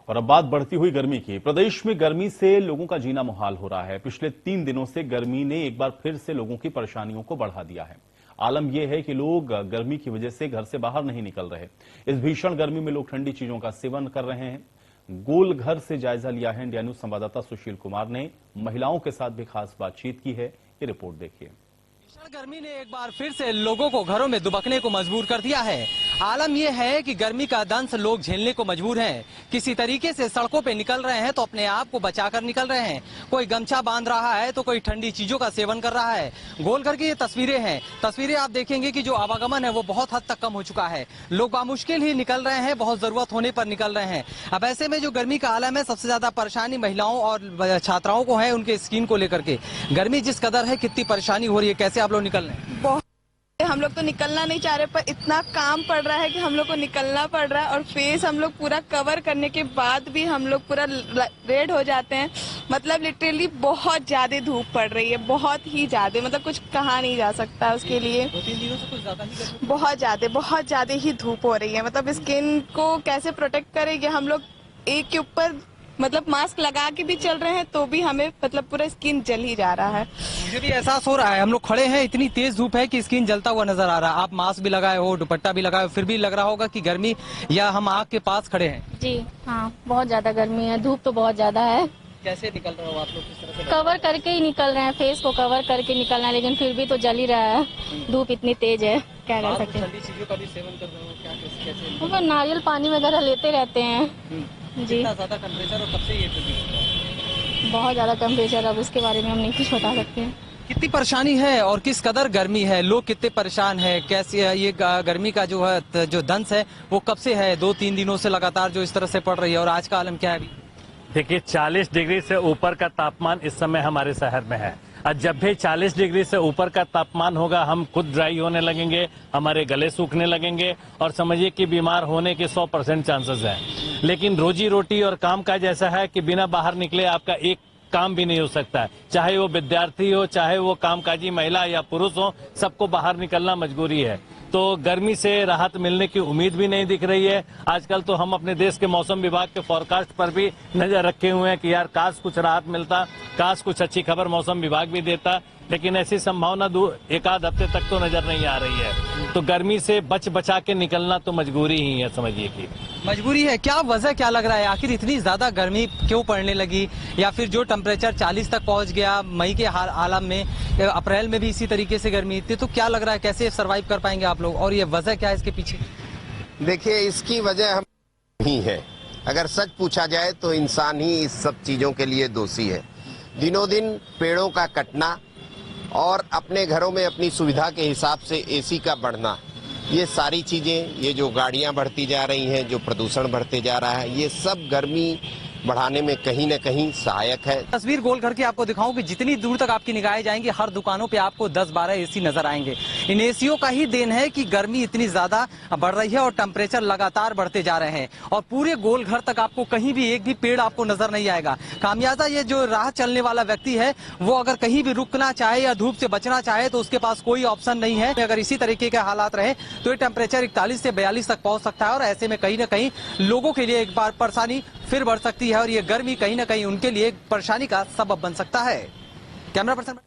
और अब बात बढ़ती हुई गर्मी की। प्रदेश में गर्मी से लोगों का जीना मुहाल हो रहा है। पिछले 3 दिनों से गर्मी ने एक बार फिर से लोगों की परेशानियों को बढ़ा दिया है। आलम यह है कि लोग गर्मी की वजह से घर से बाहर नहीं निकल रहे। इस भीषण गर्मी में लोग ठंडी चीजों का सेवन कर रहे हैं। गोल घर से जायजा लिया है इंडिया न्यूज संवाददाता सुशील कुमार ने। महिलाओं के साथ भी खास बातचीत की है। ये रिपोर्ट देखिए। भीषण गर्मी ने एक बार फिर से लोगों को घरों में दुबकने को मजबूर कर दिया है। आलम यह है कि गर्मी का दंश लोग झेलने को मजबूर हैं। किसी तरीके से सड़कों पे निकल रहे हैं तो अपने आप को बचाकर निकल रहे हैं। कोई गमछा बांध रहा है तो कोई ठंडी चीजों का सेवन कर रहा है। गोलघर की ये तस्वीरें हैं। तस्वीरें आप देखेंगे कि जो आवागमन है वो बहुत हद तक कम हो चुका है। लोग बामुश्किल ही निकल रहे हैं, बहुत जरूरत होने पर निकल रहे हैं। अब ऐसे में जो गर्मी का आलम है, सबसे ज्यादा परेशानी महिलाओं और छात्राओं को है, उनके स्किन को लेकर के। गर्मी जिस कदर है, कितनी परेशानी हो रही है, कैसे आप लोग निकल रहे हैं? बहुत हम लोग तो निकलना नहीं चाह रहे, पर इतना काम पड़ रहा है कि हम लोग को निकलना पड़ रहा है। और फेस हम लोग पूरा कवर करने के बाद भी हम लोग पूरा रेड हो जाते हैं। मतलब लिटरली बहुत ज्यादा धूप पड़ रही है, बहुत ही ज्यादा, मतलब कुछ कहा नहीं जा सकता उसके लिए। 2-3 दिनों से कुछ ज्यादा ही बहुत ज्यादा ही धूप हो रही है। मतलब स्किन को कैसे प्रोटेक्ट करेंगे हम लोग, एक के ऊपर मतलब मास्क लगा के भी चल रहे हैं तो भी हमें मतलब पूरा स्किन जल ही जा रहा है। मुझे भी एहसास हो रहा है, हम लोग खड़े हैं, इतनी तेज धूप है कि स्किन जलता हुआ नजर आ रहा है। आप मास्क भी लगाए हो, दुपट्टा भी लगाए हो, फिर भी लग रहा होगा कि गर्मी, या हम आग के पास खड़े हैं? जी हाँ, बहुत ज्यादा गर्मी है, धूप तो बहुत ज्यादा है। कैसे निकल रहे हो आप लोग, किस तरह से? कवर करके ही निकल रहे हैं, फेस को कवर करके निकलना है, लेकिन फिर भी तो जल ही रहा है। धूप इतनी तेज है, क्या कर सकते हैं। ठंडी चीजों का भी सेवन कर रहे हो क्या, कैसे? हम लोग नारियल पानी वगैरह लेते रहते हैं। जी, इतना ज्यादा टेम्परेचर, और कब से ये बहुत ज्यादा टेम्परेचर, अब उसके बारे में हम नहीं कुछ बता सकते हैं। कितनी परेशानी है और किस कदर गर्मी है, लोग कितने परेशान है, कैसे है ये गर्मी का जो है, जो दंश है वो कब से है? 2-3 दिनों से लगातार जो इस तरह से पड़ रही है। और आज का आलम क्या है अभी? देखिए, 40 डिग्री से ऊपर का तापमान इस समय हमारे शहर में है। और जब भी 40 डिग्री से ऊपर का तापमान होगा, हम खुद ड्राई होने लगेंगे, हमारे गले सूखने लगेंगे और समझिए कि बीमार होने के 100% चांसेस हैं। लेकिन रोजी रोटी और काम काज ऐसा है कि बिना बाहर निकले आपका एक काम भी नहीं हो सकता है। चाहे वो विद्यार्थी हो, चाहे वो कामकाजी महिला या पुरुष हो, सबको बाहर निकलना मजबूरी है। तो गर्मी से राहत मिलने की उम्मीद भी नहीं दिख रही है। आजकल तो हम अपने देश के मौसम विभाग के फोरकास्ट पर भी नजर रखे हुए हैं कि यार काश कुछ राहत मिलता, काश कुछ अच्छी खबर मौसम विभाग भी देता, लेकिन ऐसी संभावना एक आध हफ्ते तक तो नजर नहीं आ रही है। तो गर्मी से बचा के निकलना तो मजबूरी ही है, समझिए कि मजबूरी है। क्या वजह क्या लग रहा है, आखिर इतनी ज्यादा गर्मी क्यों पड़ने लगी? या फिर जो टेम्परेचर 40 तक पहुंच गया मई के आलम में, अप्रैल में भी इसी तरीके से गर्मी थी, तो क्या लग रहा है कैसे सरवाइव कर पाएंगे आप लोग, और ये वजह क्या है इसके पीछे? देखिए, इसकी वजह हम ही है। अगर सच पूछा जाए तो इंसान ही इस सब चीजों के लिए दोषी है। दिनों दिन पेड़ों का कटना और अपने घरों में अपनी सुविधा के हिसाब से एसी का बढ़ना, ये सारी चीजें, ये जो गाड़ियां बढ़ती जा रही हैं, जो प्रदूषण बढ़ते जा रहा है, ये सब गर्मी बढ़ाने में कहीं न कहीं सहायक है। तस्वीर गोलघर की आपको दिखाऊं कि जितनी दूर तक आपकी निगाहें जाएंगी, हर दुकानों पे आपको 10-12 एसी नजर आएंगे। इन एसीओ का ही देन है कि गर्मी इतनी ज्यादा बढ़ रही है और टेम्परेचर लगातार बढ़ते जा रहे हैं। और पूरे गोलघर तक आपको कहीं भी एक भी पेड़ आपको नजर नहीं आएगा। खामियाजा ये जो राह चलने वाला व्यक्ति है, वो अगर कहीं भी रुकना चाहे या धूप से बचना चाहे तो उसके पास कोई ऑप्शन नहीं है। अगर इसी तरीके के हालात रहे तो ये टेम्परेचर 41 से 42 तक पहुंच सकता है। और ऐसे में कहीं ना कहीं लोगों के लिए एक बार परेशानी फिर बढ़ सकती है, और ये गर्मी कहीं ना कहीं उनके लिए परेशानी का सबब बन सकता है। Camera person